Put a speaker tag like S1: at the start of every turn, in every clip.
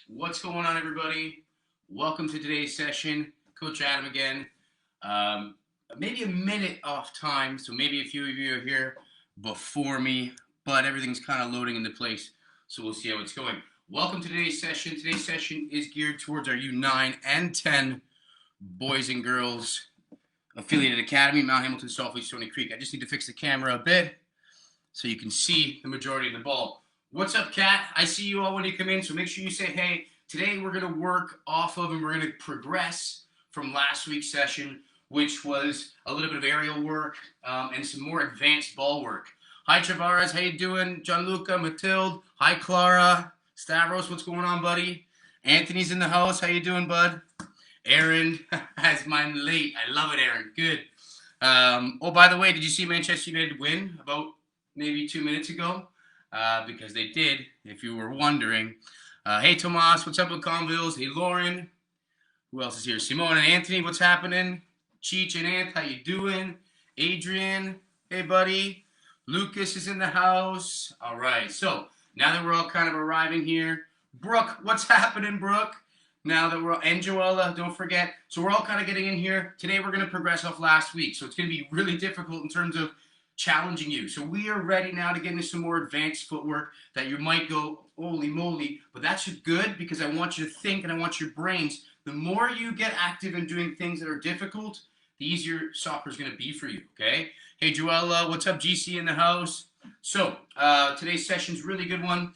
S1: What's going on, everybody? Welcome to today's session. Coach Adam again. Um, Maybe a minute off time, so maybe a few of you are here before me, but everything's kind of loading into place, so we'll see how it's going. Welcome to today's session. Today's session is geared towards our U9 and 10 Boys and Girls affiliated academy, Mount Hamilton, Saltfleet, Stony Creek. I just need to fix the camera a bit so you can see the majority of the ball. What's up, Kat? I see you all when you come in, so make sure you say hey. Today we're going to work off of and we're going to progress from last week's session, which was a little bit of aerial work and some more advanced ball work. Hi, Travares. How you doing? Gianluca, Matilde. Hi, Clara. Stavros, what's going on, buddy? Anthony's in the house. How you doing, bud? Aaron has mine late. I love it, Aaron. Good. Oh, by the way, did you see Manchester United win about maybe 2 minutes ago? Because they did, if you were wondering. Hey, Tomas, what's up with Convilles? Hey, Lauren. Who else is here? Simone and Anthony, what's happening? Cheech and Anth, how you doing? Adrian, hey, buddy. Lucas is in the house. All right, so now that we're all kind of arriving here. Brooke, what's happening, Brooke? Now that we're all, and Joella, don't forget. So we're all kind of getting in here. Today we're going to progress off last week, so it's going to be really difficult in terms of challenging you. So we are ready now to get into some more advanced footwork that you might go, holy moly, but that's good because I want you to think and I want your brains. The more you get active in doing things that are difficult, the easier soccer is going to be for you, okay? Hey, Joella, what's up? GC in the house. So today's session's a really good one.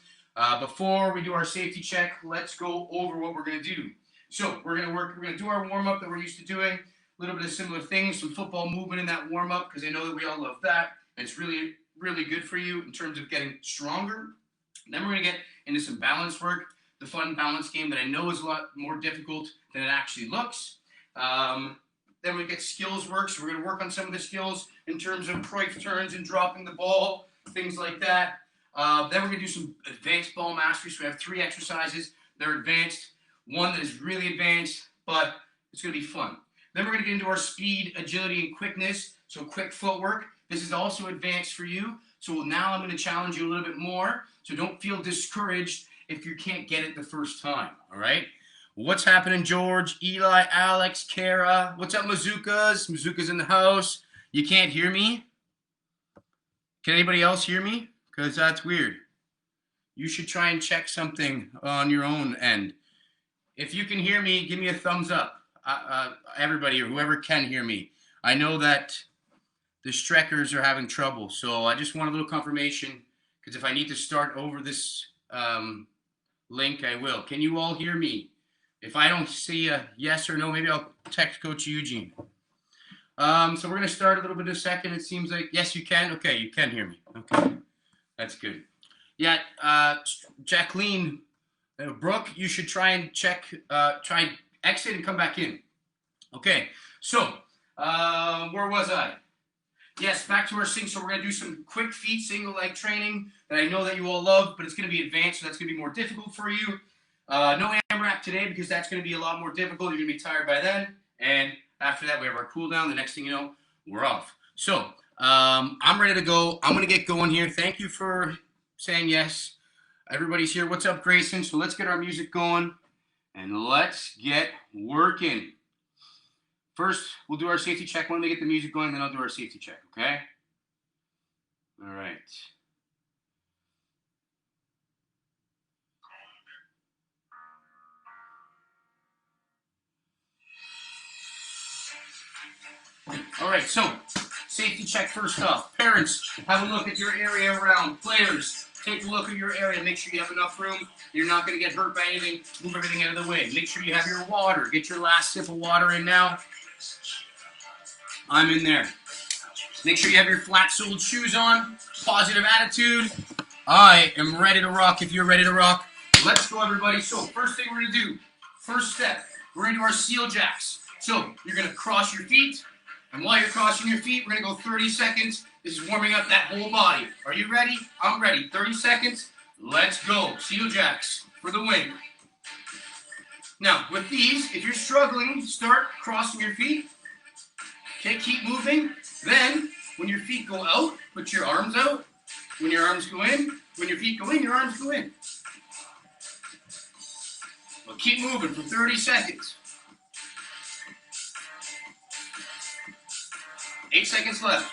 S1: Before we do our safety check, let's go over what we're going to do. So we're going to do our warm-up that we're used to doing. A little bit of similar things, some football movement in that warm-up, because I know that we all love that. And it's really, really good for you in terms of getting stronger. Then we're going to get into some balance work, the fun balance game that I know is a lot more difficult than it actually looks. Then we get skills work, so we're going to work on some of the skills in terms of Cruyff turns and dropping the ball, things like that. Then we're going to do some advanced ball mastery, so we have 3 exercises. They're advanced, one that is really advanced, but it's going to be fun. Then we're going to get into our speed, agility, and quickness, so quick footwork. This is also advanced for you. So now I'm going to challenge you a little bit more. So don't feel discouraged if you can't get it the first time. All right? What's happening, George, Eli, Alex, Kara? What's up, Mazookas? Mazookas in the house. You can't hear me? Can anybody else hear me? Because that's weird. You should try and check something on your own end. If you can hear me, give me a thumbs up. Everybody or whoever can hear me. I know that the Streckers are having trouble, so I just want a little confirmation, because if I need to start over this link, I will. Can you all hear me? If I don't see a yes or no, maybe I'll text Coach Eugene. So we're going to start a little bit in a second. It seems like, yes, you can. Okay, you can hear me. Okay, that's good. Yeah, Jacqueline, Brooke, you should try and check, try and exit and come back in. Okay, so where was I? Yes, back to our sync. So we're going to do some quick feet single leg training that I know that you all love, but it's going to be advanced, so that's going to be more difficult for you. No AMRAP today because that's going to be a lot more difficult. You're going to be tired by then. And after that, we have our cool down. The next thing you know, we're off. So I'm ready to go. I'm going to get going here. Thank you for saying yes. Everybody's here. What's up, Grayson? So let's get our music going and let's get working. First, we'll do our safety check. When we get the music going, then I'll do our safety check, okay? All right. All right, so safety check first off. Parents, have a look at your area around. Players, take a look at your area. Make sure you have enough room. You're not going to get hurt by anything. Move everything out of the way. Make sure you have your water. Get your last sip of water in now. I'm in there. Make sure you have your flat-soled shoes on. Positive attitude. I am ready to rock if you're ready to rock. Let's go, everybody. So first thing we're going to do, first step, we're going to do our seal jacks. So you're going to cross your feet. And while you're crossing your feet, we're going to go 30 seconds. This is warming up that whole body. Are you ready? I'm ready. 30 seconds. Let's go. Seal jacks for the win. Now, with these, if you're struggling, start crossing your feet. Okay, keep moving. Then, when your feet go out, put your arms out. When your arms go in, when your feet go in, your arms go in. But keep moving for 30 seconds. 8 seconds left.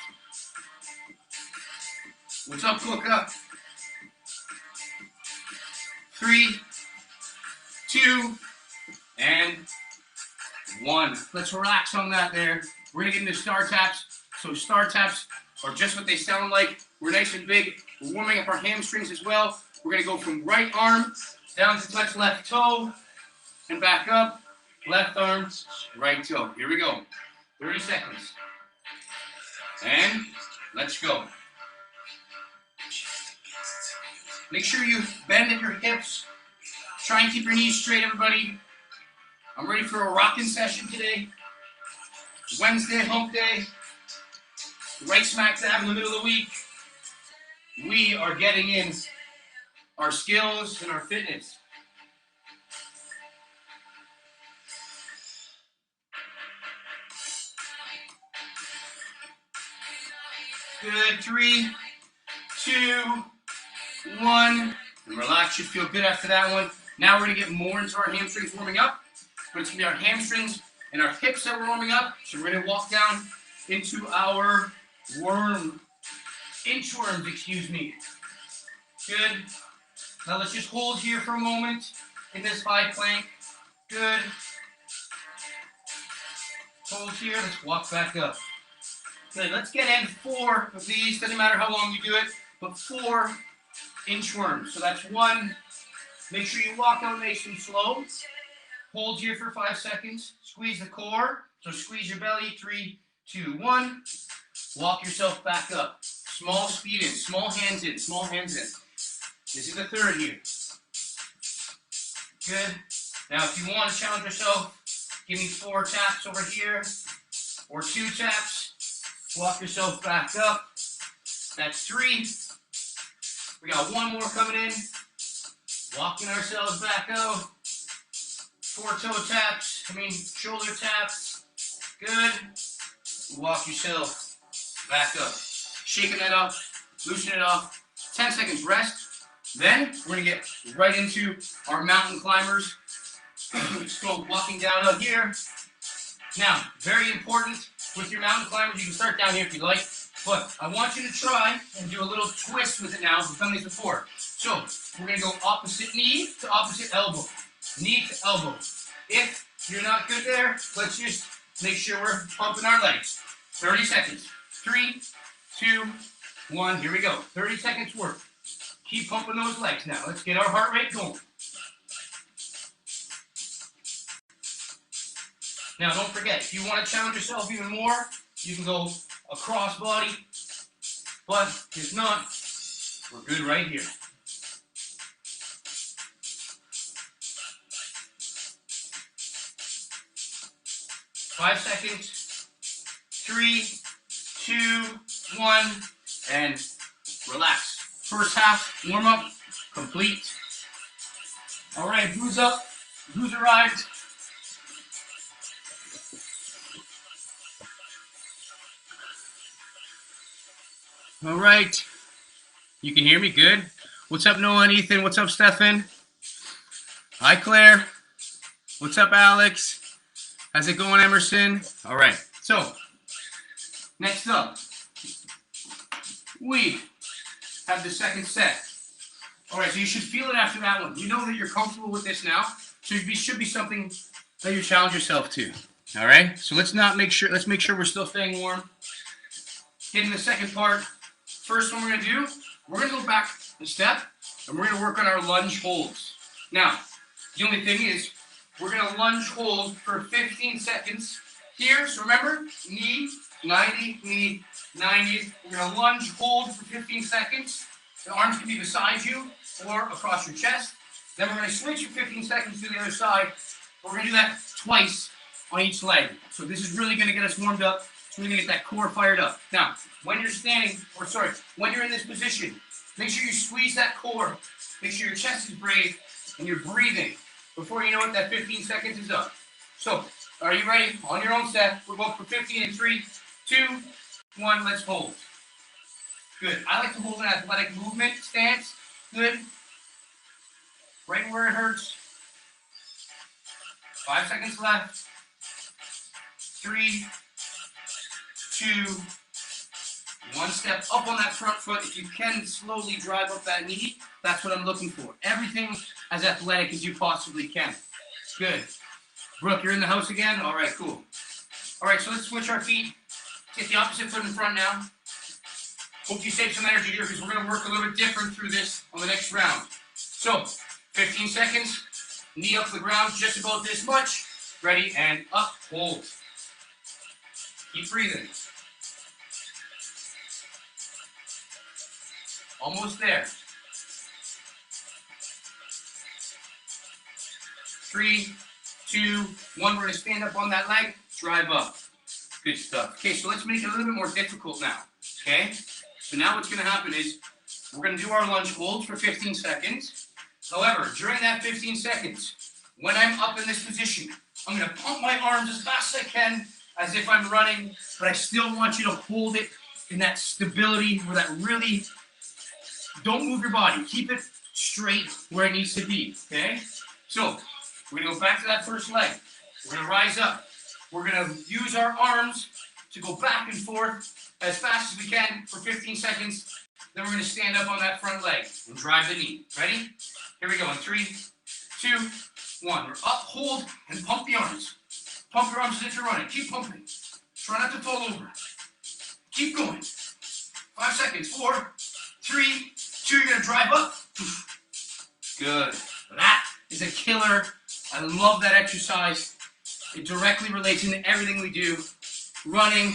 S1: What's up, Cook up? 3, 2, and 1. Let's relax on that there. We're gonna get into star taps. So star taps are just what they sound like. We're nice and big. We're warming up our hamstrings as well. We're gonna go from right arm down to touch left toe and back up. Left arm, right toe. Here we go. 30 seconds. And let's go. Make sure you bend at your hips. Try and keep your knees straight, everybody. I'm ready for a rocking session today. Wednesday, hump day. Right smack dab in the middle of the week. We are getting in our skills and our fitness. Good. 3, 2, 1. And relax. Should feel good after that one. Now we're going to get more into our hamstrings warming up. But it's going to be our hamstrings and our hips that we're warming up. So we're going to walk down into our inchworms, excuse me. Good. Now let's just hold here for a moment in this high plank. Good. Hold here. Let's walk back up. Good. Let's get in 4 of these. Doesn't matter how long you do it, but 4 inchworms. So that's 1. Make sure you walk out nice and slow. Hold here for 5 seconds. Squeeze the core. So squeeze your belly. 3, 2, 1. Walk yourself back up. Small speed in. Small hands in. Small hands in. This is the 3rd here. Good. Now if you want to challenge yourself, give me 4 taps over here. Or 2 taps. Walk yourself back up. That's 3. We got 1 more coming in. Walking ourselves back out. 4 toe taps. Shoulder taps. Good. Walk yourself back up. Shaking that up. Loosen it off. 10 seconds rest. Then we're going to get right into our mountain climbers. Let's go walking down out here. Now, very important with your mountain climbers, you can start down here if you like, but I want you to try and do a little twist with it now. We've done this before. So, we're going to go opposite knee to opposite elbow. Knee to elbow. If you're not good there, let's just make sure we're pumping our legs. 30 seconds. 3, 2, 1. Here we go. 30 seconds worth. Keep pumping those legs now. Let's get our heart rate going. Now, don't forget, if you want to challenge yourself even more, you can go across body. But if not, we're good right here. Five seconds. 3, 2, 1, and relax. First half, warm up, complete. All right, who's up? Who's arrived? All right. You can hear me good? What's up, Noah and Ethan? What's up, Stefan? Hi, Claire. What's up, Alex? How's it going, Emerson? All right. So, next up, we have the second set. All right, so you should feel it after that one. You know that you're comfortable with this now, so it should be something that you challenge yourself to. All right? So let's make sure we're still staying warm. Getting the second part. First one we're going to do, we're going to go back a step, and we're going to work on our lunge holds. Now, the only thing is, we're going to lunge hold for 15 seconds here. So remember, knee, 90, knee, 90. We're going to lunge hold for 15 seconds. The arms can be beside you or across your chest. Then we're going to switch for 15 seconds to the other side. We're going to do that twice on each leg. So this is really going to get us warmed up. It's really going to get that core fired up. Now, when you're in this position, make sure you squeeze that core. Make sure your chest is brave and you're breathing. Before you know it, that 15 seconds is up. So, are you ready? On your own set. We're going for 15 in 3, 2, 1. Let's hold. Good. I like to hold an athletic movement stance. Good. Right where it hurts. 5 seconds left. 3, 2, 1 step up on that front foot. If you can slowly drive up that knee, that's what I'm looking for. Everything as athletic as you possibly can. Good. Brooke, you're in the house again? All right, cool. All right, so let's switch our feet. Get the opposite foot in front now. Hope you save some energy here because we're going to work a little bit different through this on the next round. So, 15 seconds. Knee up to the ground just about this much. Ready, and up, hold. Keep breathing. Almost there. 3, 2, 1. We're going to stand up on that leg. Drive up. Good stuff. Okay, so let's make it a little bit more difficult now. Okay? So now what's going to happen is we're going to do our lunge hold for 15 seconds. However, during that 15 seconds, when I'm up in this position, I'm going to pump my arms as fast as I can, as if I'm running, but I still want you to hold it in that stability where that really, don't move your body. Keep it straight where it needs to be, okay? So, we're going to go back to that first leg. We're going to rise up. We're going to use our arms to go back and forth as fast as we can for 15 seconds. Then we're going to stand up on that front leg and drive the knee. Ready? Here we go in 3, 2, 1. We're up, hold, and pump the arms. Pump your arms as if you're running. Keep pumping. Try not to fall over. Keep going. 5 seconds. 4, 3, 2. You're going to drive up. Good. That is a killer. I love that exercise. It directly relates into everything we do. Running,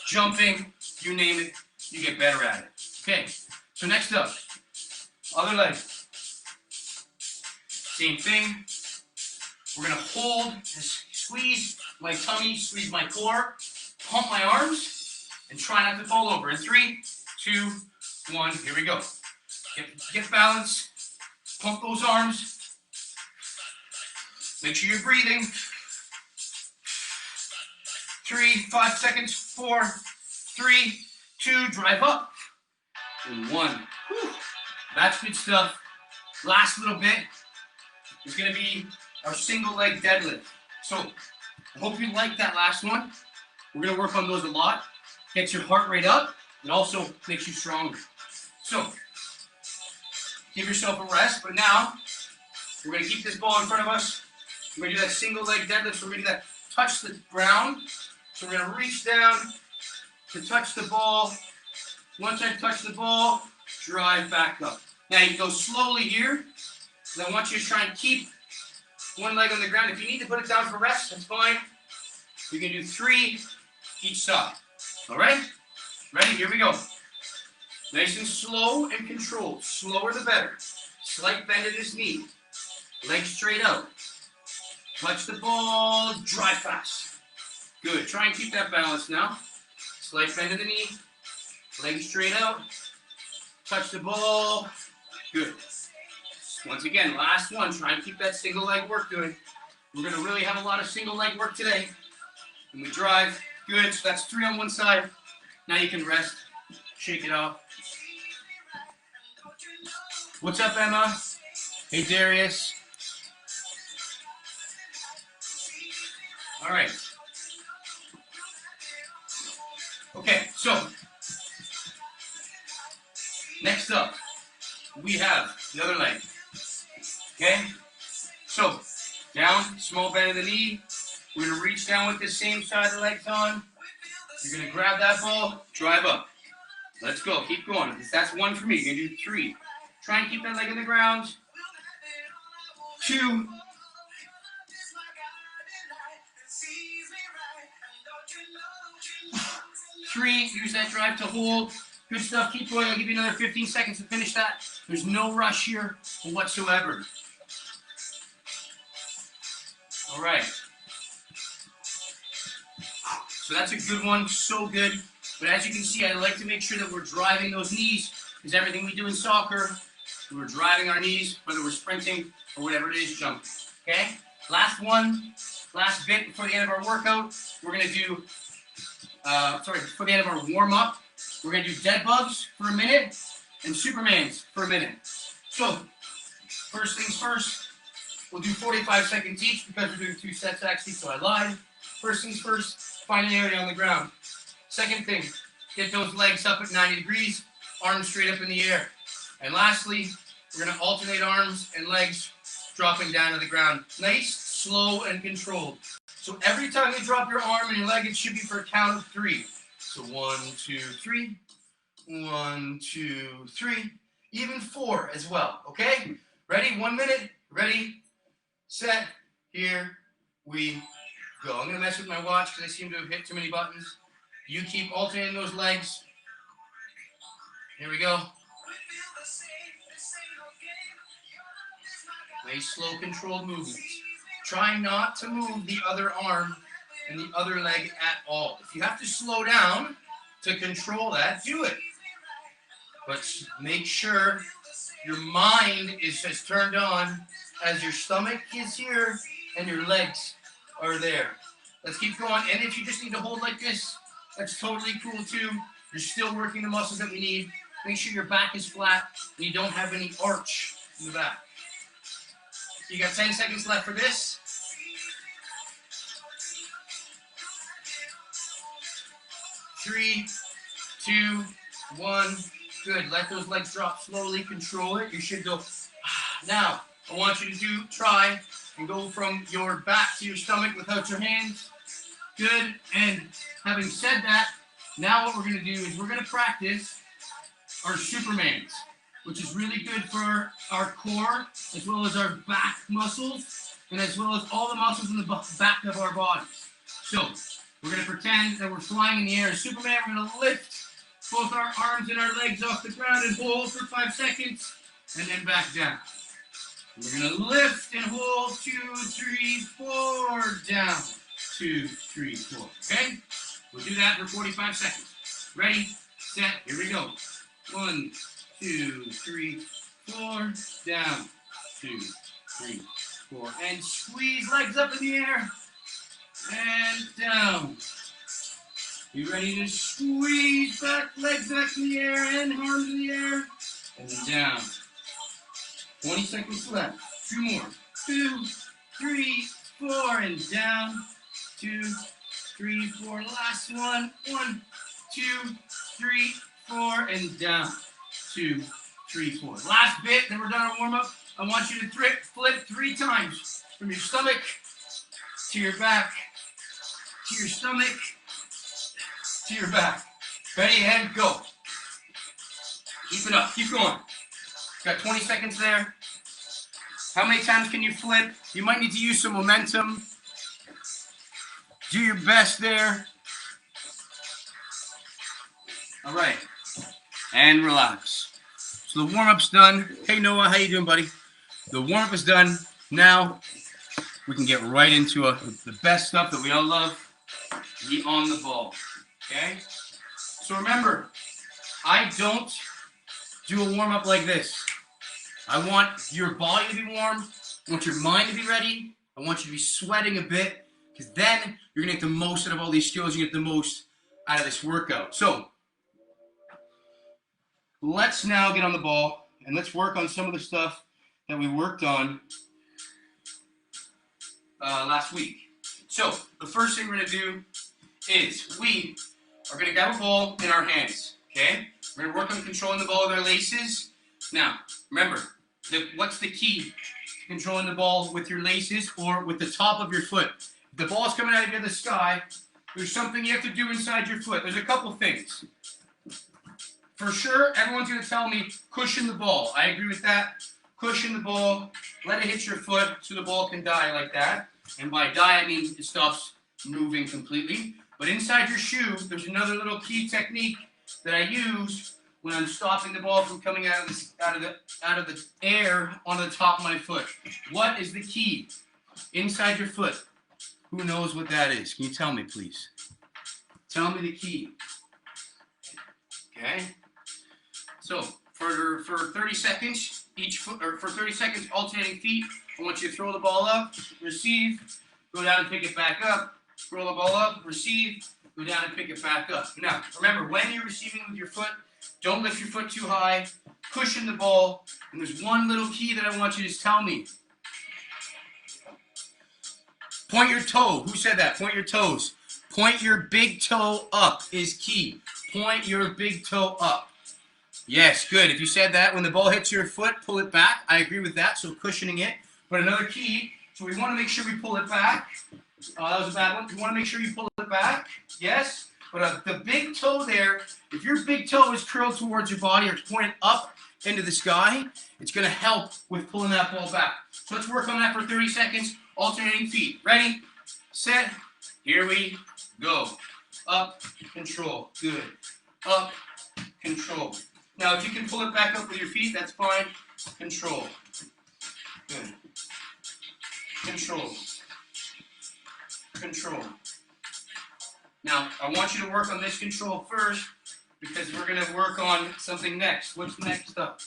S1: jumping, you name it, you get better at it. Okay, so next up, other leg. Same thing. We're going to hold, squeeze my tummy, squeeze my core, pump my arms, and try not to fall over. In 3, 2, 1, here we go. Get balance, pump those arms. Make sure you're breathing. 3, 5 seconds, 4, 3, 2, drive up, and 1. Whew. That's good stuff. Last little bit is going to be our single leg deadlift. So, I hope you like that last one. We're going to work on those a lot. Gets your heart rate up. It also makes you stronger. So, give yourself a rest, but now, we're going to keep this ball in front of us. We're going to do that single leg deadlift. So we're going to do that touch the ground. So we're going to reach down to touch the ball. Once I touch the ball, drive back up. Now you go slowly here. And I want you to try and keep one leg on the ground. If you need to put it down for rest, that's fine. You can do 3 each side. All right? Ready? Here we go. Nice and slow and controlled. Slower the better. Slight bend in his knee. Leg straight out. Touch the ball. Drive fast. Good. Try and keep that balance now. Slight bend in the knee. Leg straight out. Touch the ball. Good. Once again, last one. Try and keep that single leg work going. We're going to really have a lot of single leg work today. And we drive. Good. So that's 3 on one side. Now you can rest. Shake it off. What's up, Emma? Hey, Darius. All right. Okay, so next up, we have the other leg. Okay? So, down, small bend in the knee. We're going to reach down with the same side of the legs on. You're going to grab that ball, drive up. Let's go. Keep going. That's 1 for me. You're going to do 3. Try and keep that leg on the ground. 2. 3, use that drive to hold. Good stuff, keep going. I'll give you another 15 seconds to finish that. There's no rush here whatsoever. All right. So that's a good one, so good. But as you can see, I like to make sure that we're driving those knees, because everything we do in soccer, we're driving our knees, whether we're sprinting or whatever it is, jumping. Okay? Last one, last bit before the end of our workout, we're going to do before the end of our warm-up, we're going to do dead bugs for a minute and Supermans for a minute. So, first things first, We'll do 45 seconds each because we're doing 2 sets actually, so I lied. First things first, find an area on the ground. Second thing, get those legs up at 90 degrees, arms straight up in the air. And lastly, we're going to alternate arms and legs dropping down to the ground. Nice, slow, and controlled. So every time you drop your arm and your leg, it should be for a count of 3. So 1, 2, 3. 1, 2, 3. Even 4 as well, okay? Ready? 1 minute. Ready, set, here we go. I'm going to mess with my watch because I seem to have hit too many buttons. You keep alternating those legs. Here we go. Nice, slow, controlled movements. Try not to move the other arm and the other leg at all. If you have to slow down to control that, do it. But make sure your mind is as turned on as your stomach is here and your legs are there. Let's keep going. And if you just need to hold like this, that's totally cool too. You're still working the muscles that we need. Make sure your back is flat and you don't have any arch in the back. You got 10 seconds left for this. 3, 2, 1. Good. Let those legs drop slowly. Control it. You should go. Now, I want you to try and go from your back to your stomach without your hands. Good. And having said that, now what we're going to do is we're going to practice our Supermans, which is really good for our core, as well as our back muscles, and as well as all the muscles in the back of our bodies. So, we're going to pretend that we're flying in the air as Superman. We're going to lift both our arms and our legs off the ground and hold for 5 seconds, and then back down. We're going to lift and hold, 2, 3, 4, down, 2, 3, 4, okay? We'll do that for 45 seconds. Ready, set, here we go. 1, 2, 3, 4, down, 2, 3, 4, and squeeze legs up in the air, and down. You ready to squeeze back, legs back in the air, and arms in the air, and then down. 20 seconds left. 2 more. 2, 3, 4, and down. 2, 3, 4. Last one. 1, 2, 3, 4, and down. 2, 3, 4. Last bit, then we're done our warm-up. I want you to flip 3 times from your stomach to your back, to your stomach, to your back. Ready, and go. Keep it up. Keep going. Got 20 seconds there. How many times can you flip? You might need to use some momentum. Do your best there. All right. And relax. So the warm-up's done. Hey, Noah, how you doing, buddy? The warm-up is done. Now we can get right into the best stuff that we all love, the on the ball. Okay? So remember, I don't do a warm-up like this. I want your body to be warm. I want your mind to be ready. I want you to be sweating a bit, because then you're going to get the most out of all these skills. You get the most out of this workout. So let's now get on the ball, and let's work on some of the stuff that we worked on last week. So the first thing we're going to do is we are going to grab a ball in our hands. Okay? We're going to work on controlling the ball with our laces. Now, remember, what's the key to controlling the ball with your laces or with the top of your foot? If the ball's coming out of the sky, there's something you have to do inside your foot. There's a couple things. For sure, everyone's going to tell me, cushion the ball. I agree with that. Cushion the ball, let it hit your foot so the ball can die like that. And by die, I mean it stops moving completely. But inside your shoe, there's another little key technique that I use when I'm stopping the ball from coming out of the air onto the top of my foot. What is the key inside your foot? Who knows what that is? Can you tell me, please? Tell me the key. Okay. So for 30 seconds, each foot, or for 30 seconds, alternating feet. I want you to throw the ball up, receive, go down and pick it back up. Throw the ball up, receive, go down and pick it back up. Now, remember, when you're receiving with your foot, don't lift your foot too high. Cushion the ball. And there's one little key that I want you to tell me. Point your toe. Who said that? Point your toes. Point your big toe up is key. Point your big toe up. Yes, good. If you said that, when the ball hits your foot, pull it back. I agree with that, so cushioning it. But another key, so we want to make sure we pull it back. That was a bad one. You want to make sure you pull it back. Yes. But the big toe there, if your big toe is curled towards your body or it's pointed up into the sky, it's going to help with pulling that ball back. So let's work on that for 30 seconds, alternating feet. Ready, set, here we go. Up, control, good. Up, control. Now if you can pull it back up with your feet, that's fine. Control, good. Control, control. Now, I want you to work on this control first because we're going to work on something next. What's next up?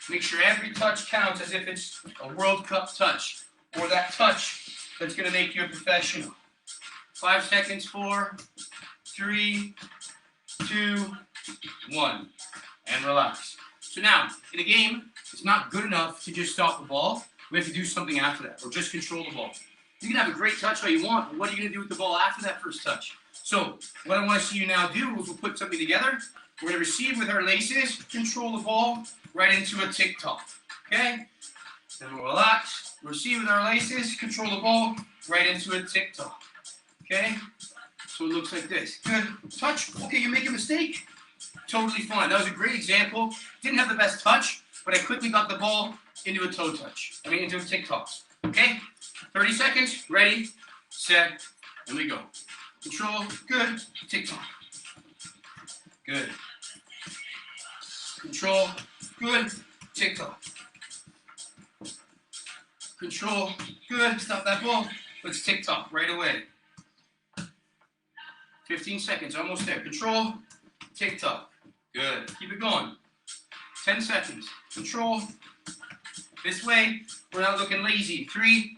S1: Make sure every touch counts as if it's a World Cup touch or that touch that's going to make you a professional. 5 seconds, 4, 3, 2, 1, and relax. So now, in a game, it's not good enough to just stop the ball. We have to do something after that or just control the ball. You can have a great touch all you want, but what are you going to do with the ball after that first touch? So what I want to see you now do is we'll put something together. We're going to receive with our laces, control the ball right into a tick-tock. Okay? Then we'll relax, receive with our laces, control the ball right into a tick-tock. Okay? So it looks like this. Good. Touch. Okay, you make a mistake. Totally fine. That was a great example. Didn't have the best touch, but I quickly got the ball into a toe touch. Into a tick-tock. Okay? 30 seconds. Ready, set, and we go. Control, good, tick-tock. Good. Control, good, tick-tock. Control, good, stop that ball. Let's tick-tock right away. 15 seconds, almost there. Control, tick-tock. Good. Keep it going. 10 seconds. Control. This way, we're not looking lazy. 3,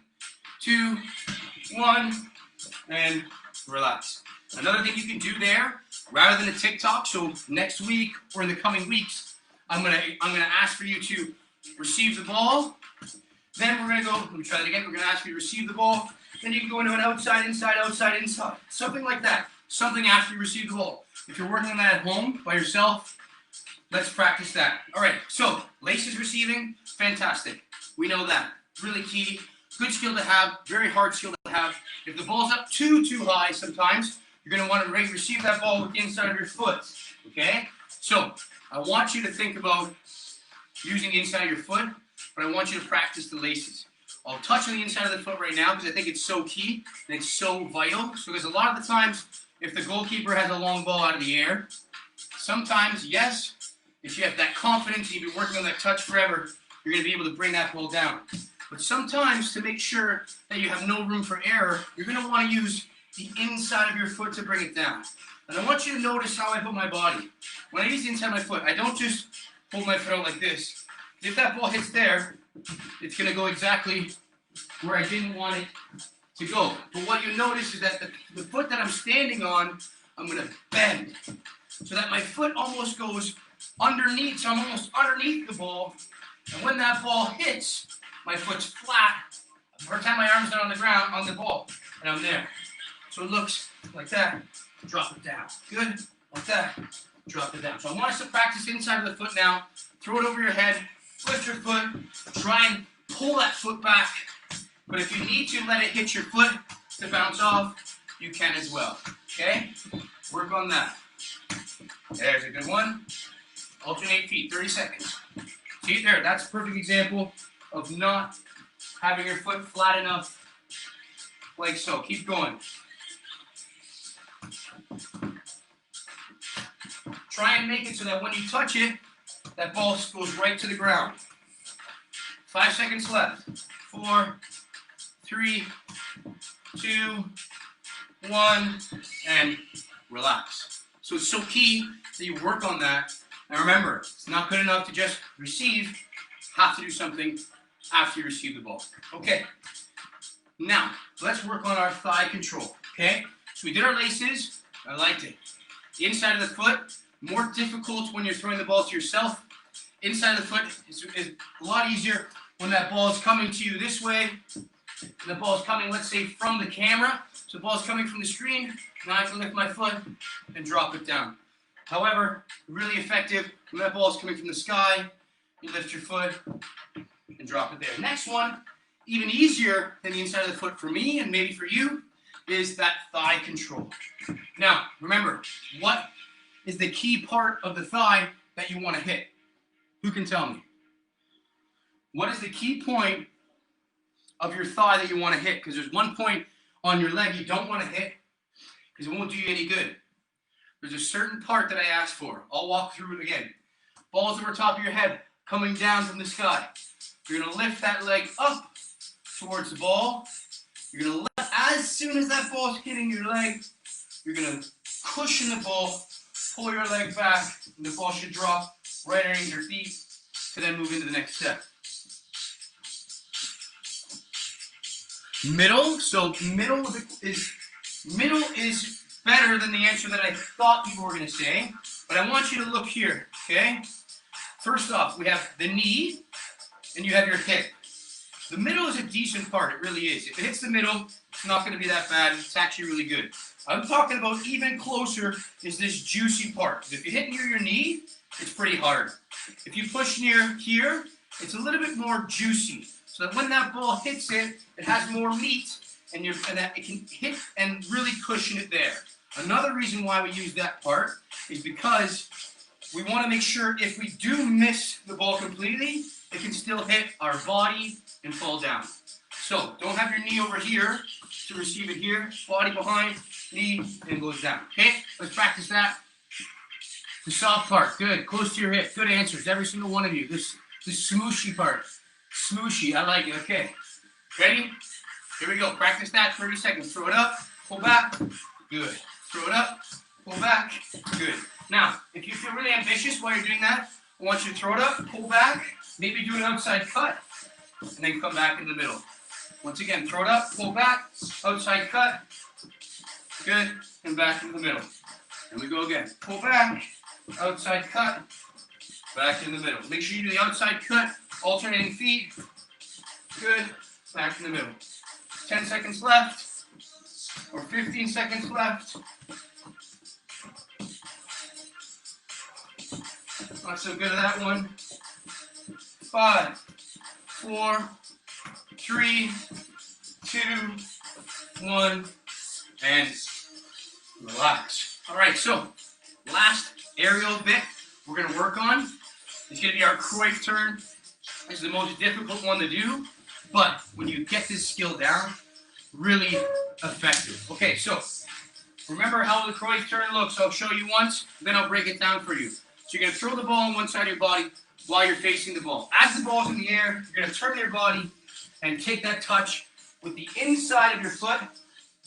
S1: 2, 1, and relax. Another thing you can do there, rather than a tick-tock, so next week or in the coming weeks, I'm gonna ask for you to receive the ball. Then we're gonna go, let me try that again. We're gonna ask you to receive the ball. Then you can go into an outside, inside, outside, inside. Something like that. Something after you receive the ball. If you're working on that at home by yourself, let's practice that. All right, so laces receiving, fantastic. We know that. Really key. Good skill to have, very hard skill to have. If the ball's up too high sometimes, you're going to want to receive that ball with the inside of your foot, okay? So, I want you to think about using the inside of your foot, but I want you to practice the laces. I'll touch on the inside of the foot right now because I think it's so key and it's so vital. So, because a lot of the times, if the goalkeeper has a long ball out of the air, sometimes, yes, if you have that confidence and you've been working on that touch forever, you're going to be able to bring that ball down. But sometimes, to make sure that you have no room for error, you're going to want to use the inside of your foot to bring it down. And I want you to notice how I put my body. When I use the inside of my foot, I don't just hold my foot out like this. If that ball hits there, it's going to go exactly where I didn't want it to go. But what you notice is that the foot that I'm standing on, I'm going to bend. So that my foot almost goes underneath, so I'm almost underneath the ball. And when that ball hits, my foot's flat. Every time my arm's not on the ground, on the ball, and I'm there. So it looks like that. Drop it down. Good. Like that. Drop it down. So I want us to practice inside of the foot now. Throw it over your head. Lift your foot. Try and pull that foot back. But if you need to let it hit your foot to bounce off, you can as well. Okay? Work on that. There's a good one. Alternate feet. 30 seconds. See there? That's a perfect example of not having your foot flat enough, like so. Keep going. Try and make it so that when you touch it, that ball goes right to the ground. 5 seconds left. 4, 3, 2, 1, and relax. So it's so key that you work on that. And remember, it's not good enough to just receive. Have to do something after you receive the ball. Okay. Now, let's work on our thigh control. Okay? So we did our laces. I liked it. The inside of the foot, more difficult when you're throwing the ball to yourself. Inside of the foot is a lot easier when that ball is coming to you this way The ball's coming, let's say, from the camera. So the ball's coming from the screen. Now I can lift my foot and drop it down. However, really effective when that ball is coming from the sky. You lift your foot and drop it there. Next one, even easier than the inside of the foot for me and maybe for you, is that thigh control. Now, remember, what is the key part of the thigh that you want to hit? Who can tell me? What is the key point of your thigh that you want to hit? Because there's one point on your leg you don't want to hit because it won't do you any good. There's a certain part that I asked for. I'll walk through it again. Balls over top of your head, coming down from the sky. You're going to lift that leg up towards the ball. You're going to lift, as soon as that ball is hitting your leg, you're going to cushion the ball, pull your leg back, and the ball should drop right underneath your feet to then move into the next step. Middle, so middle is better than the answer that I thought people were going to say, but I want you to look here, okay? First off, we have the knee, and you have your hip. The middle is a decent part, it really is. If it hits the middle, it's not going to be that bad, it's actually really good. I'm talking about even closer is this juicy part. If you hit near your knee, it's pretty hard. If you push near here, it's a little bit more juicy. So that when that ball hits it, it has more meat, and that it can hit and really cushion it there. Another reason why we use that part is because we want to make sure if we do miss the ball completely, it can still hit our body and fall down. So don't have your knee over here to receive it here. Body behind, knee, and goes down. Okay, let's practice that. The soft part, good. Close to your hip. Good answers, every single one of you. This smooshy part. Smooshy, I like it. Okay, ready? Here we go. Practice that 30 seconds. Throw it up, pull back. Good. Throw it up, pull back. Good. Now, if you feel really ambitious while you're doing that, I want you to throw it up, pull back, maybe do an outside cut, and then come back in the middle. Once again, throw it up, pull back, outside cut. Good. And back in the middle. And we go again. Pull back, outside cut, back in the middle. Make sure you do the outside cut, alternating feet. Good. Back in the middle. 10 seconds left, or 15 seconds left. Not so good at that one. 5, 4, 3, 2, 1, and relax. All right, so last aerial bit we're going to work on is going to be our Cruyff turn. This is the most difficult one to do, but when you get this skill down, really effective. Okay, so remember how the Cruyff turn looks. I'll show you once, then I'll break it down for you. So you're going to throw the ball on one side of your body while you're facing the ball. As the ball's in the air, you're going to turn your body and take that touch with the inside of your foot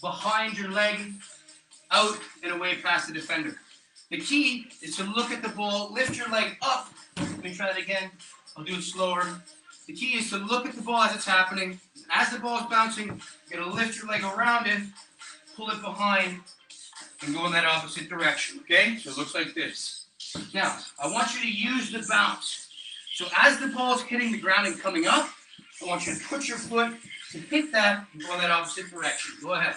S1: behind your leg, out and away past the defender. The key is to look at the ball, lift your leg up. Let me try that again. I'll do it slower. The key is to look at the ball as it's happening. As the ball is bouncing, you're going to lift your leg around it, pull it behind, and go in that opposite direction, okay? So it looks like this. Now, I want you to use the bounce. So as the ball is hitting the ground and coming up, I want you to put your foot to hit that and go in that opposite direction. Go ahead.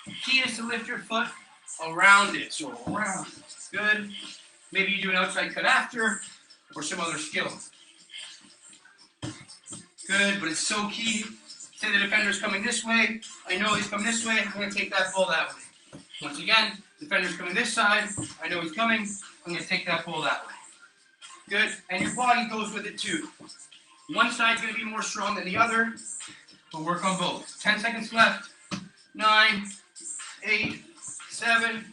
S1: The key is to lift your foot around it. So around. Good. Maybe you do an outside cut after or some other skill. Good, but it's so key. Say the defender's coming this way. I know he's coming this way. I'm going to take that ball that way. Once again, defender's coming this side. I know he's coming. I'm going to take that ball that way. Good, and your body goes with it too. One side's going to be more strong than the other. We'll work on both. 10 seconds left. 9, 8, 7,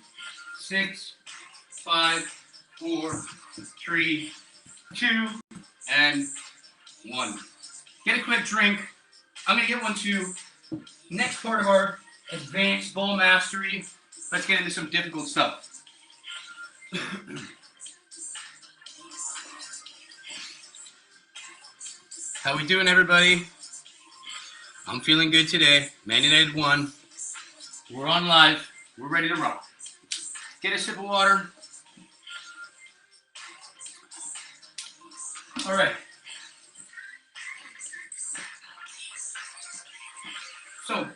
S1: 6, 5, 4, 3, 2, and 1. Get a quick drink. I'm going to get one too. Next part of our advanced ball mastery. Let's get into some difficult stuff. How we doing, everybody? I'm feeling good today. Man United won. We're on live. We're ready to rock. Get a sip of water. All right. So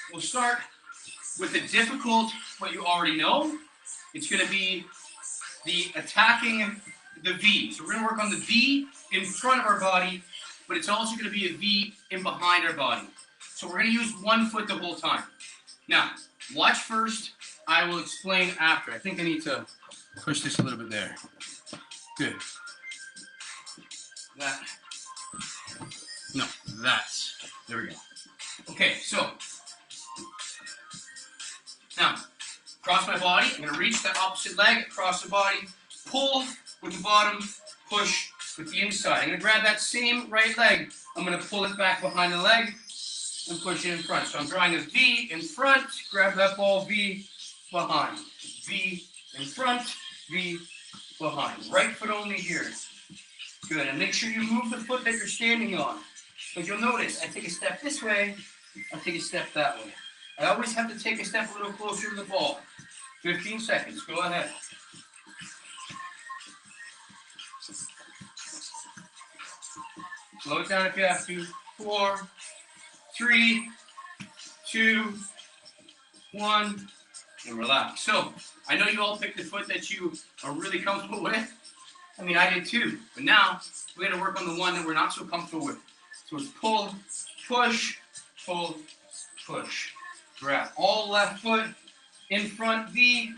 S1: we'll start with the difficult, what you already know. It's going to be the attacking the V. So we're going to work on the V in front of our body, but it's also going to be a V in behind our body. So we're going to use one foot the whole time. Now, watch first. I will explain after. I think I need to push this a little bit there. Good. That. No, that's. There we go. Okay, so now cross my body. I'm going to reach that opposite leg across the body, pull with the bottom, push with the inside. I'm going to grab that same right leg. I'm going to pull it back behind the leg and push it in front. So I'm drawing a V in front, grab that ball, V behind. V in front, V behind. Right foot only here. Good, and make sure you move the foot that you're standing on. Because you'll notice, I take a step this way, I take a step that way. I always have to take a step a little closer to the ball. 15 seconds, go ahead. Slow it down if you have to. 4, 3, 2, 1, and relax. So, I know you all picked the foot that you are really comfortable with. I mean, I did too. But now, we're going to work on the one that we're not so comfortable with. So it's pull, push, pull, push. Grab all left foot, in front, V,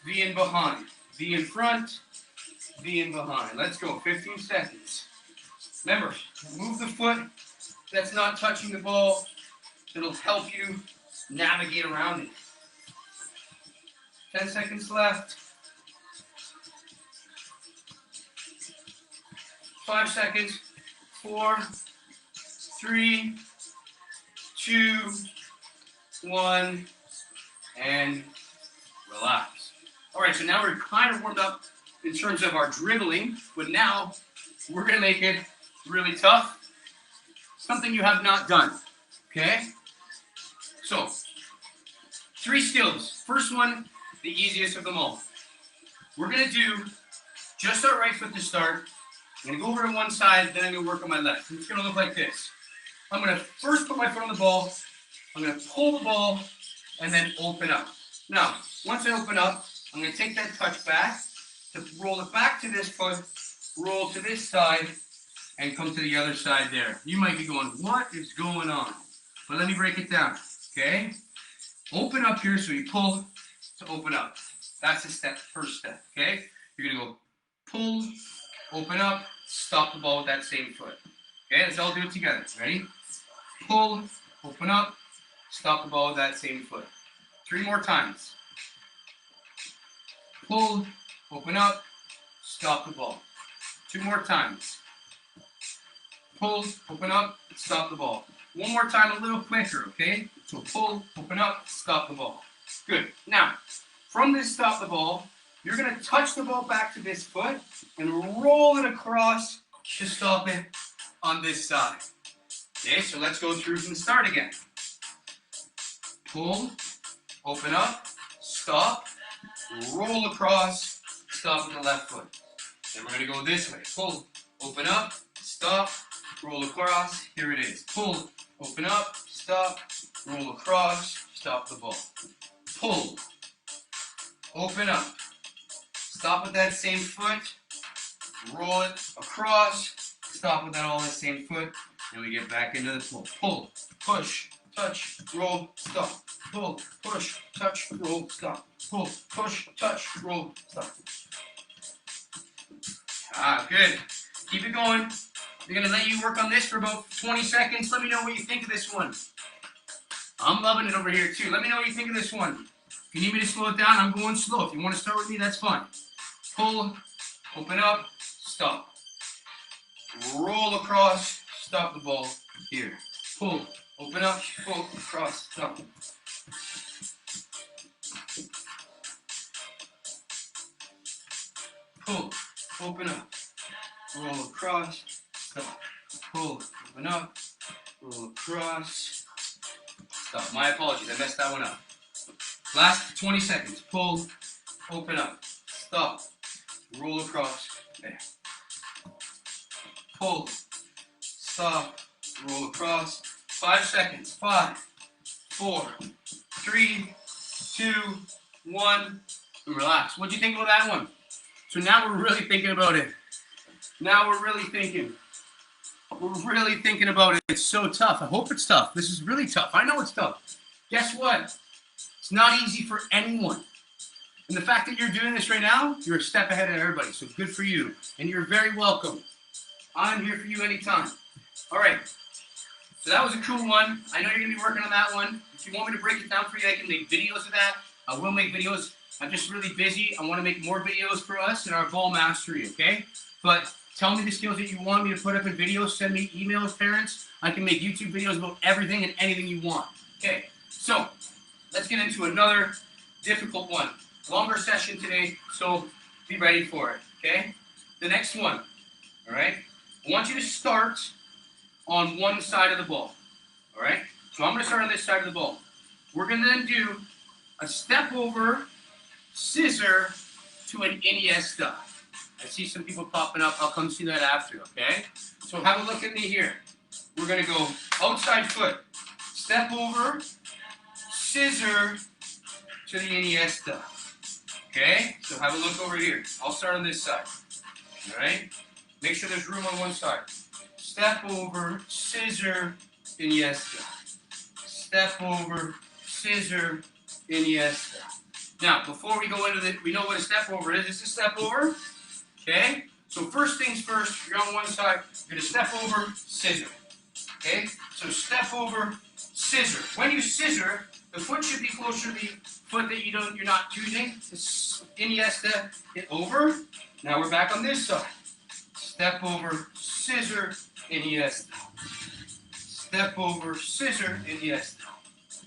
S1: V in behind. V in front, V in behind. Let's go, 15 seconds. Remember, move the foot that's not touching the ball. It'll help you navigate around it. 10 seconds left. 5 seconds. 4, 3, 2, 1, and relax. All right, so now we're kind of warmed up in terms of our dribbling, but now we're going to make it really tough. Something you have not done, okay? So, 3 skills. First one, the easiest of them all. We're going to do just our right foot to start. I'm going to go over to one side, then I'm going to work on my left. It's going to look like this. I'm going to first put my foot on the ball. I'm going to pull the ball and then open up. Now, once I open up, I'm going to take that touch back to roll it back to this foot, roll to this side, and come to the other side there. You might be going, what is going on? But let me break it down, okay? Open up here, so you pull to open up. That's the step, first step, okay? You're going to go pull, open up, stop the ball with that same foot. Okay, let's all do it together. Ready? Pull, open up, stop the ball with that same foot. 3 more times. Pull, open up, stop the ball. 2 more times. Pull, open up, stop the ball. 1 more time, a little quicker, okay? So pull, open up, stop the ball. Good. Now, from this stop the ball, you're going to touch the ball back to this foot and roll it across to stop it on this side. Okay, so let's go through from the start again. Pull, open up, stop, roll across, stop with the left foot. Then we're going to go this way. Pull, open up, stop, roll across. Here it is. Pull, open up, stop, roll across, stop the ball. Pull, open up, stop with that same foot, roll it across, stop with that all that same foot, and we get back into the pull. Pull, push, touch, roll, stop. Pull, push, touch, roll, stop. Pull, push, touch, roll, stop. Ah, good. Keep it going. We're going to let you work on this for about 20 seconds. Let me know what you think of this one. I'm loving it over here too. Let me know what you think of this one. If you need me to slow it down, I'm going slow. If you want to start with me, that's fine. Pull, open up, stop. Roll across, stop the ball here. Pull, open up, pull, across, stop. Pull, open up, roll across, stop. Pull, open up, roll across, stop. My apologies, I messed that one up. Last 20 seconds. Pull, open up, stop, roll across, there. Pull, stop, roll across, 5 seconds. 5, 4, 3, 2, 1. And relax. What'd you think about that one? So now we're really thinking about it. Now we're really thinking. We're really thinking about it. It's so tough. I hope it's tough. This is really tough. I know it's tough. Guess what? It's not easy for anyone. And the fact that you're doing this right now, you're a step ahead of everybody. So good for you. And you're very welcome. I'm here for you anytime. All right. So that was a cool one. I know you're going to be working on that one. If you want me to break it down for you, I can make videos of that. I will make videos. I'm just really busy. I want to make more videos for us in our ball mastery, okay? But tell me the skills that you want me to put up in videos. Send me emails, parents. I can make YouTube videos about everything and anything you want. Okay, so let's get into another difficult one. Longer session today, so be ready for it, okay? The next one, all right? I want you to start on one side of the ball, all right? So I'm going to start on this side of the ball. We're going to then do a step over, scissor to an Iniesta. I see some people popping up. I'll come see that after, okay? So have a look at me here. We're going to go outside foot, step over, scissor to the Iniesta. Okay? So have a look over here. I'll start on this side. All right? Make sure there's room on one side. Step over, scissor, Iniesta. Step over, scissor, Iniesta. Now, before we go into the, we know what a step over is. This is a step over. Okay? So first things first, you're on one side, you're going to step over, scissor. Okay? So step over, scissor. When you scissor, the foot should be closer to the foot that you're not using. It's Iniesta, hit over. Now we're back on this side. Step over, scissor, Iniesta. Step over, scissor, Iniesta.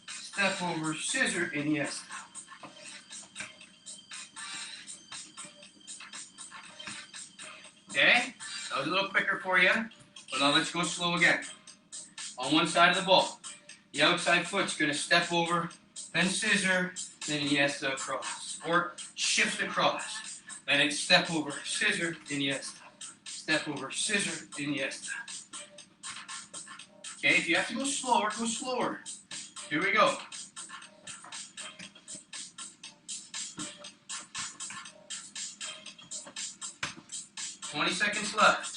S1: Step over, scissor, Iniesta. Okay? That was a little quicker for you. But now let's go slow again. On one side of the ball. The outside foot's going to step over, then scissor, then Iniesta across. Or shift across. Then it's step over, scissor, Iniesta. Step over, scissor, Iniesta. Okay, if you have to go slower, go slower. Here we go. $20 seconds left.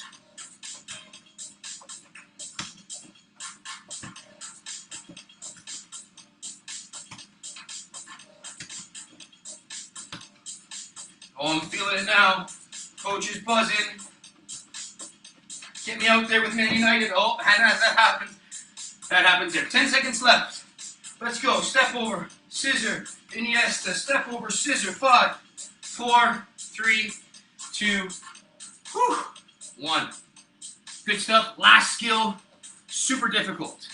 S1: Oh, I'm feeling it now. Coach is buzzing. Get me out there with Man United. Oh, that happens. That happens there. 10 seconds left. Let's go. Step over. Scissor. Iniesta. Step over. Scissor. 5, 4, 3, 2, 1. Good stuff. Last skill. Super difficult.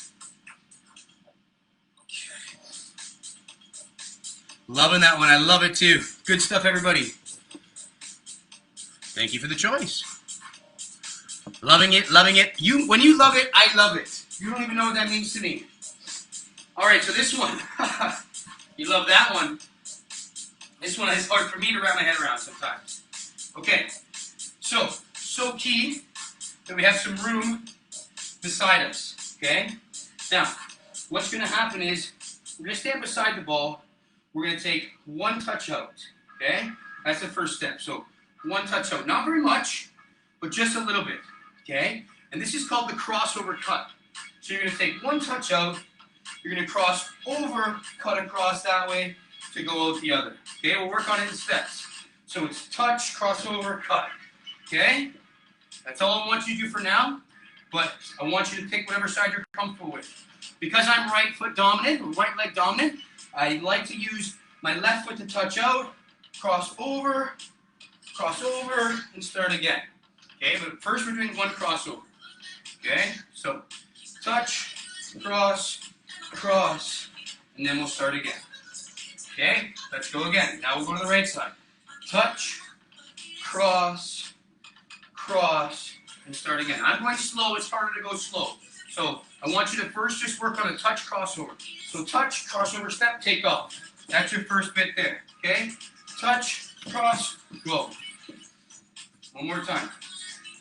S1: Loving that one. I love it too. Good stuff, everybody. Thank you for the choice. Loving it, loving it. When you love it, I love it. You don't even know what that means to me. All right, so this one. You love that one. This one is hard for me to wrap my head around sometimes. Okay, so key that we have some room beside us, okay? Now, what's going to happen is we're going to stand beside the ball. We're going to take one touch out, okay? That's the first step. So one touch out. Not very much, but just a little bit, okay? And this is called the crossover cut. So you're going to take one touch out. You're going to cross over, cut across that way to go out the other. Okay, we'll work on it in steps. So it's touch, crossover, cut. Okay? That's all I want you to do for now. But I want you to pick whatever side you're comfortable with. Because I'm right foot dominant, or right leg dominant, I like to use my left foot to touch out, cross over, and start again. Okay, but first we're doing one crossover. Okay, so touch, cross, and then we'll start again. Okay, let's go again. Now we'll go to the right side. Touch, cross, and start again. I'm going slow. It's harder to go slow. So I want you to first just work on a touch, crossover. So touch, crossover, step, take off. That's your first bit there. Okay? Touch, cross, go. One more time.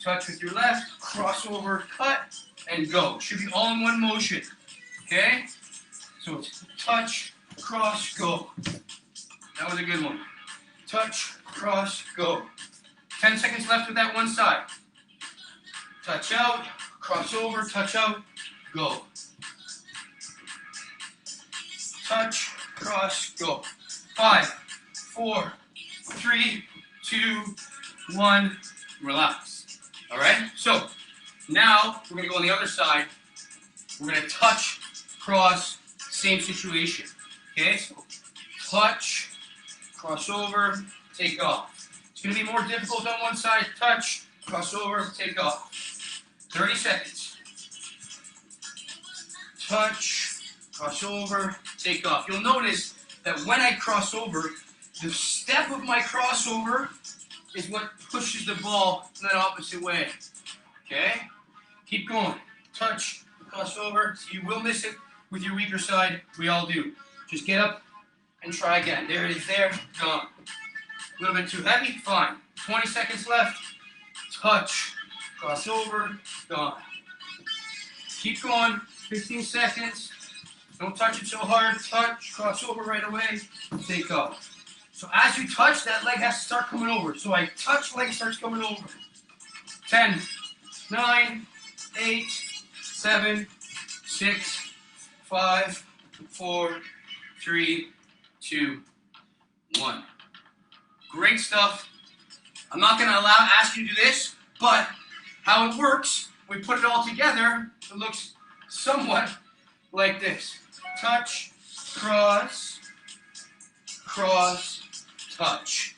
S1: Touch with your left, crossover, cut, and go. Should be all in one motion. Okay? So it's touch, cross, go. That was a good one. Touch, cross, go. 10 seconds left with that one side. Touch out, cross over, touch out, go. Touch, cross, go. 5, 4, 3, 2, 1. Relax. All right? So now we're going to go on the other side. We're going to touch, cross, same situation. Okay? So touch, cross over, take off. It's going to be more difficult on one side. Touch, cross over, take off. 30 seconds. Touch, cross over, take off. You'll notice that when I cross over, the step of my crossover is what pushes the ball in that opposite way. Okay? Keep going. Touch, cross over. So you will miss it with your weaker side. We all do. Just get up and try again. There it is there. Gone. A little bit too heavy? Fine. 20 seconds left. Touch, cross over, gone. Keep going. 15 seconds. Don't touch it so hard. Touch, cross over right away, take off. So as you touch, that leg has to start coming over. So I touch, leg starts coming over. 10, 9, 8, 7, 6, 5, 4, 3, 2, 1. Great stuff. I'm not going to ask you to do this, but how it works, we put it all together, it looks somewhat like this. Touch, cross, cross, touch.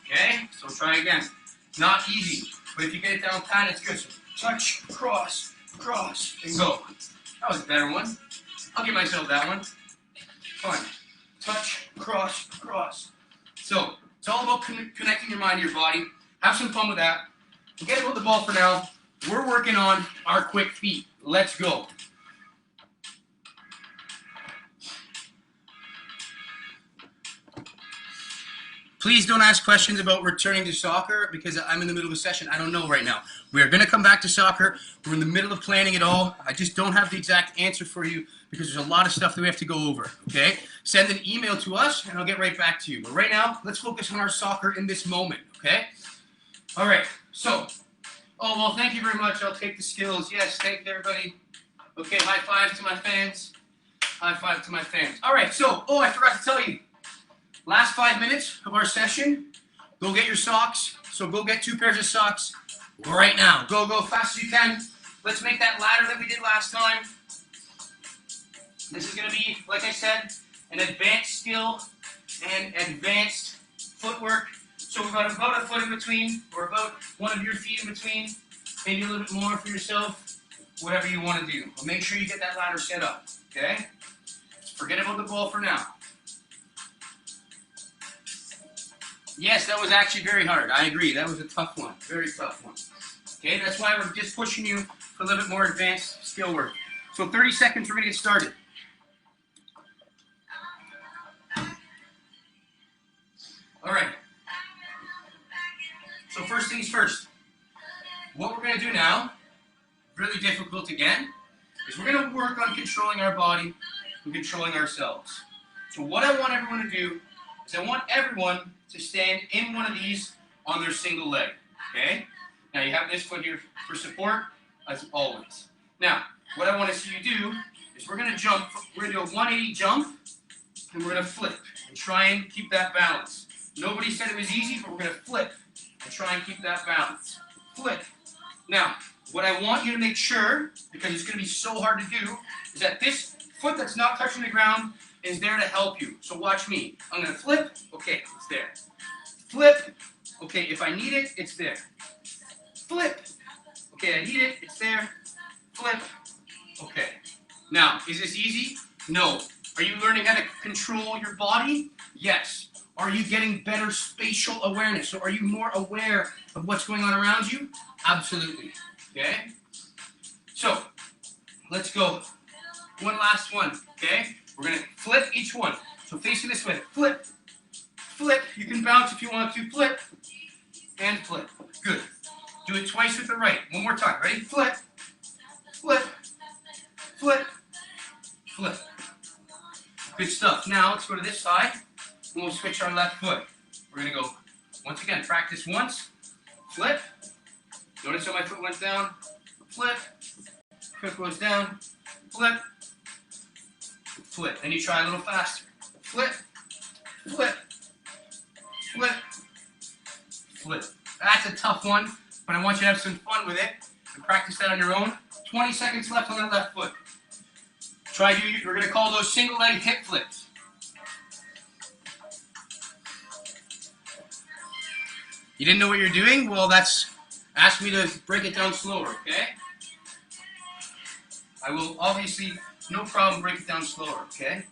S1: Okay? So try again. Not easy, but if you get it down pat, it's good. So touch, cross, cross, and go. That was a better one. I'll give myself that one. Fine. Touch, cross, cross. So it's all about connecting your mind to your body. Have some fun with that. Forget about the ball for now. We're working on our quick feet. Let's go. Please don't ask questions about returning to soccer because I'm in the middle of a session. I don't know right now. We are going to come back to soccer. We're in the middle of planning it all. I just don't have the exact answer for you because there's a lot of stuff that we have to go over, okay? Send an email to us, and I'll get right back to you. But right now, let's focus on our soccer in this moment, okay? All right, so, oh, well, thank you very much. I'll take the skills. Yes, thank you, everybody. Okay, high five to my fans. High five to my fans. All right, so, oh, I forgot to tell you. Last 5 minutes of our session, go get your socks. So go get 2 pairs of socks right now. Go fast as you can. Let's make that ladder that we did last time. This is going to be, like I said, an advanced skill and advanced footwork. So we've got about a foot in between, or about one of your feet in between, maybe a little bit more for yourself, whatever you want to do. But make sure you get that ladder set up, okay? Forget about the ball for now. Yes, that was actually very hard. I agree. That was a tough one. Very tough one. Okay, that's why we're just pushing you for a little bit more advanced skill work. So 30 seconds, we're going to get started. All right. So first things first. What we're going to do now, really difficult again, is we're going to work on controlling our body and controlling ourselves. So what I want everyone to do is I want everyone to stand in one of these on their single leg, okay? Now you have this foot here for support, as always. Now, what I want to see you do is we're going to jump, we're going to do a 180 jump, and we're going to flip, and try and keep that balance. Nobody said it was easy, but we're going to flip, and try and keep that balance. Flip. Now, what I want you to make sure, because it's going to be so hard to do, is that this foot that's not touching the ground is there to help you. So watch me. I'm going to flip. Okay, it's there. Flip. Okay, if I need it, it's there. Flip. Okay, I need it. It's there. Flip. Okay. Now, is this easy? No. Are you learning how to control your body? Yes. Are you getting better spatial awareness? So are you more aware of what's going on around you? Absolutely. Okay? So, let's go. One last one. Okay? We're going to flip each one. So facing this way. Flip. Flip. You can bounce if you want to. Flip. And flip. Good. Do it twice with the right. One more time. Ready? Flip. Flip. Flip. flip. Good stuff. Now let's go to this side, and we'll switch our left foot. We're going to go, once again, practice once, flip. Notice how my foot went down, flip, foot goes down, flip, flip. Then you try a little faster. Flip, flip, flip, flip. That's a tough one, but I want you to have some fun with it and practice that on your own. 20 seconds left on that left foot. We're going to call those single leg hip flips. You didn't know what you're doing? Well, ask me to break it down slower, okay? I will obviously, no problem, break it down slower, okay?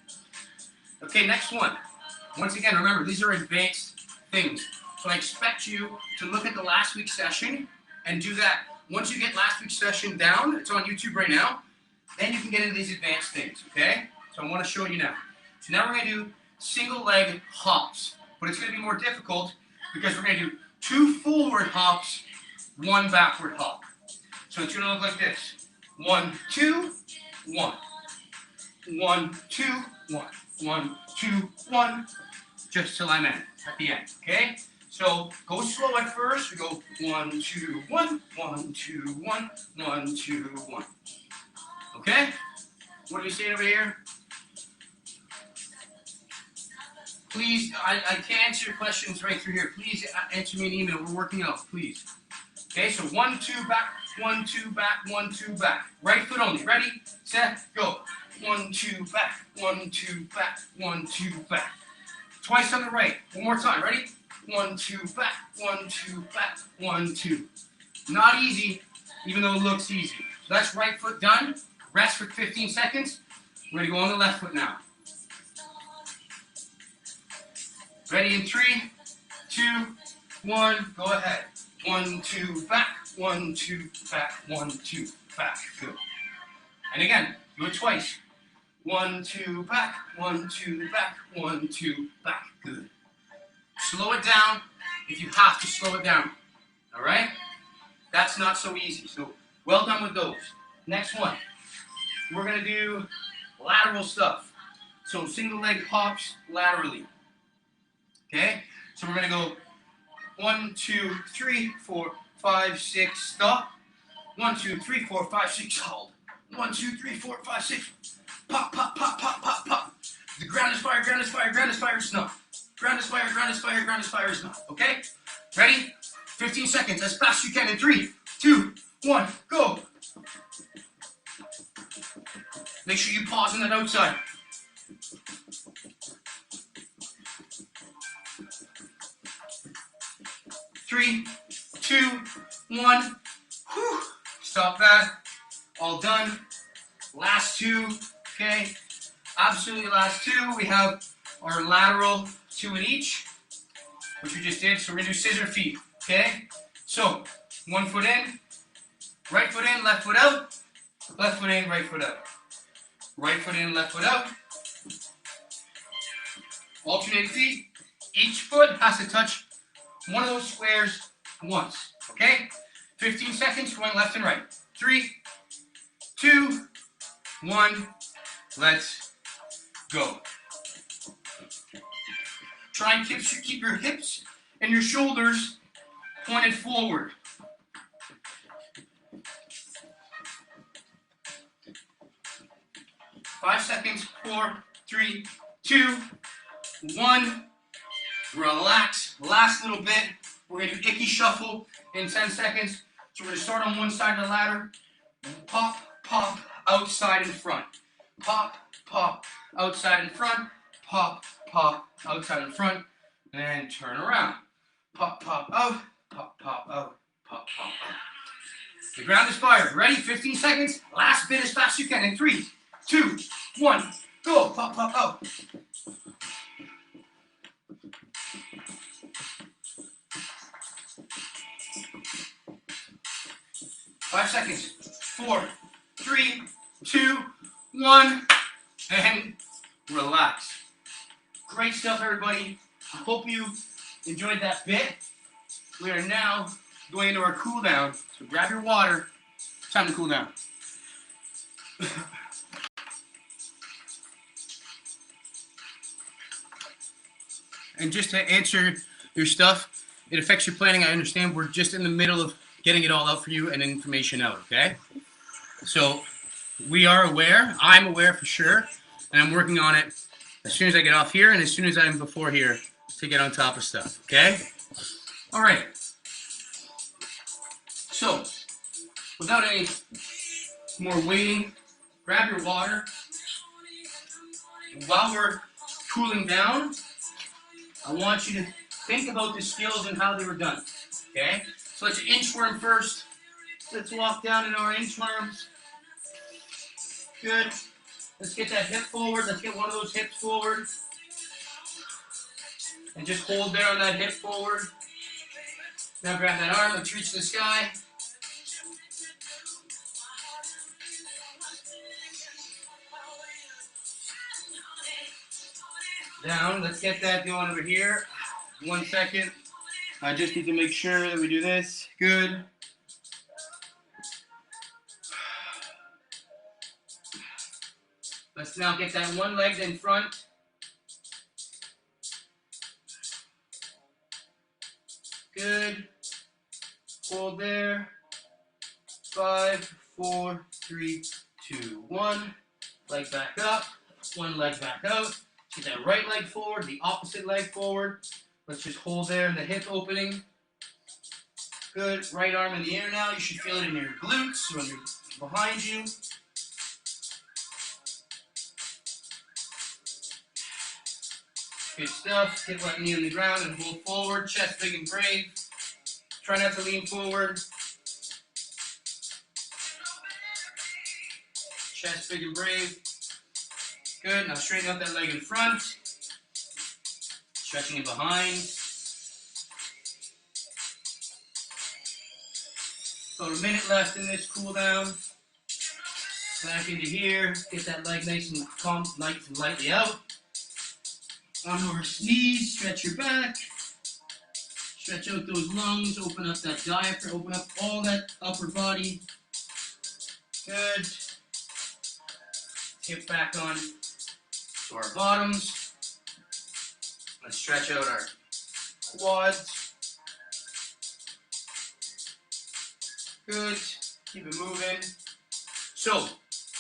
S1: Okay, next one. Once again, remember, these are advanced things. So I expect you to look at the last week's session and do that. Once you get last week's session down, it's on YouTube right now, then you can get into these advanced things, okay? So I want to show you now. So now we're going to do single leg hops, but it's going to be more difficult because we're going to do 2 forward hops, 1 backward hop. So it's going to look like this. 1, 2, 1. 1, 2, 1. 1, 2, 1. Just till I'm at the end, okay? So go slow at first. We go 1, 2, 1, 1, 2, 1, 1, 2, 1. Okay? What are we saying over here? Please, I can't answer your questions right through here. Please answer me an email. We're working out, please. Okay, so 1, 2, back, 1, 2, back, 1, 2, back. Right foot only. Ready, set, go. 1, 2, back, 1, 2, back, 1, 2, back. Twice on the right. One more time. Ready? 1, 2, back, 1, 2, back, 1, 2. Not easy, even though it looks easy. So that's right foot done. Rest for 15 seconds. We're going to go on the left foot now. Ready in 3, 2, 1, go ahead. 1, 2, back, 1, 2, back, 1, 2, back. Good. And again, do it twice. 1, 2, back, 1, 2, back, 1, 2, back. Good. Slow it down if you have to slow it down. All right? That's not so easy. So well done with those. Next one. We're going to do lateral stuff. So single leg hops laterally. Okay? So we're going to go 1, 2, 3, 4, 5, 6, stop. 1, 2, 3, 4, 5, 6, hold. 1, 2, 3, 4, 5, 6. Pop, pop, pop, pop, pop, pop. The ground is fire, ground is fire, ground is fire, is not. Ground is fire, ground is fire, ground is fire, is not. Okay? Ready? 15 seconds, as fast as you can in 3, 2, 1, go. Make sure you pause on that outside. Three, 2, 1. Whew. Stop that. All done. Last 2. Okay. Absolutely last 2. We have our lateral 2 in each, which we just did. So we're going to do scissor feet. Okay. So 1 foot in, right foot in, left foot out. Left foot in, right foot out. Right foot in, left foot out. Alternate feet. Each foot has to touch one of those squares once. Okay? 15 seconds going left and right. 3, 2, 1. Let's go. Try and keep your hips and your shoulders pointed forward. Five seconds. 4, 3, 2, 1. Relax. Last little bit. We're going to do icky shuffle in 10 seconds. So we're going to start on one side of the ladder. Pop, pop, outside and front. Pop, pop, outside and front. Pop, pop, outside and front. And turn around. Pop, pop, out. Pop, pop, out. Pop, pop, out. The ground is fired. Ready? 15 seconds. Last bit as fast as you can in 3, 2, 1. Go. Pop, pop, out. Five seconds. 4, 3, 2, 1. And relax. Great stuff, everybody. I hope you enjoyed that bit. We are now going into our cool down. So grab your water. Time to cool down. And just to answer your stuff, it affects your planning. I understand we're just in the middle of getting it all out for you and information out, okay? So we are aware. I'm aware for sure. And I'm working on it as soon as I get off here and as soon as I'm before here to get on top of stuff, okay? All right. So, without any more waiting, grab your water. While we're cooling down, I want you to think about the skills and how they were done, okay? So let's inchworm first. Let's walk down into our inchworms. Good. Let's get that hip forward. Let's get one of those hips forward. And just hold there on that hip forward. Now grab that arm. Let's reach the sky. Down. Let's get that going over here. 1 second. I just need to make sure that we do this. Good. Let's now get that one leg in front. Good. Hold there. 5, 4, 3, 2, 1. Leg back up. One leg back out. Get that right leg forward, the opposite leg forward. Let's just hold there in the hip opening. Good. Right arm in the air now. You should feel it in your glutes when you're behind you. Good stuff. Get that knee on the ground and hold forward. Chest big and brave. Try not to lean forward. Chest big and brave. Good. Now straighten out that leg in front. Stretching it behind. About a minute left in this cool down. Back into here. Get that leg nice and calm, nice and lightly out. On over knees. Stretch your back. Stretch out those lungs. Open up that diaphragm. Open up all that upper body. Good. Hip back on to our bottoms. Let's stretch out our quads. Good. Keep it moving. So,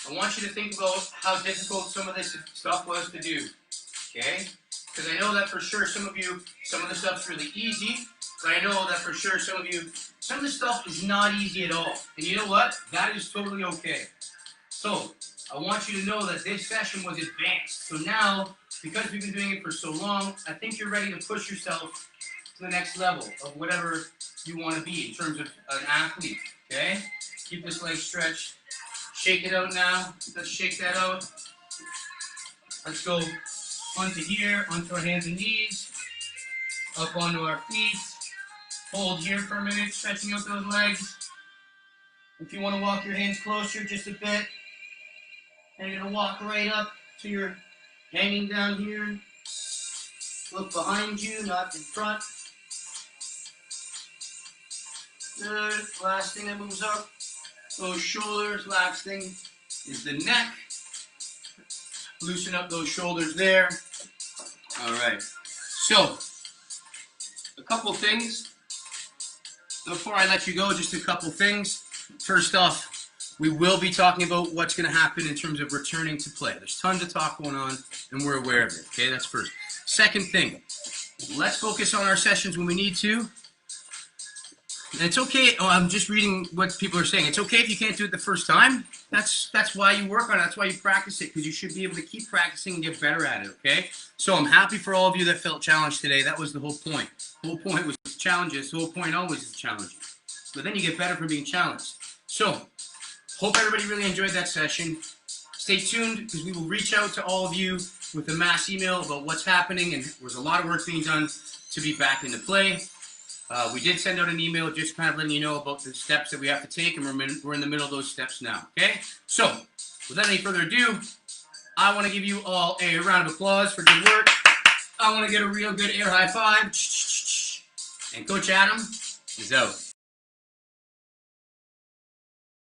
S1: I want you to think about how difficult some of this stuff was to do. Okay? Because I know that for sure some of the stuff's really easy, but I know that for sure some of the stuff is not easy at all. And you know what? That is totally okay. So, I want you to know that this session was advanced. So now, because we've been doing it for so long, I think you're ready to push yourself to the next level of whatever you want to be in terms of an athlete, okay? Keep this leg stretched. Shake it out now. Let's shake that out. Let's go onto here, onto our hands and knees, up onto our feet. Hold here for a minute, stretching out those legs. If you want to walk your hands closer just a bit, and you're going to walk right up to your hanging down here. Look behind you, not in front. Good. Last thing that moves up, those shoulders. Last thing is the neck. Loosen up those shoulders there. All right. So, a couple things. Before I let you go, just a couple things. First off, we will be talking about what's going to happen in terms of returning to play. There's tons of talk going on, and we're aware of it. Okay, that's first. Second thing, let's focus on our sessions when we need to. And it's okay. Oh, I'm just reading what people are saying. It's okay if you can't do it the first time. That's why you work on it. That's why you practice it, because you should be able to keep practicing and get better at it, okay? So I'm happy for all of you that felt challenged today. That was the whole point. The whole point was challenges. The whole point always is challenging. But then you get better from being challenged. So, hope everybody really enjoyed that session. Stay tuned, because we will reach out to all of you with a mass email about what's happening, and there's a lot of work being done to be back into play. We did send out an email just kind of letting you know about the steps that we have to take, and we're in the middle of those steps now, okay? So, without any further ado, I want to give you all a round of applause for good work. I want to get a real good air high five. And Coach Adam is out.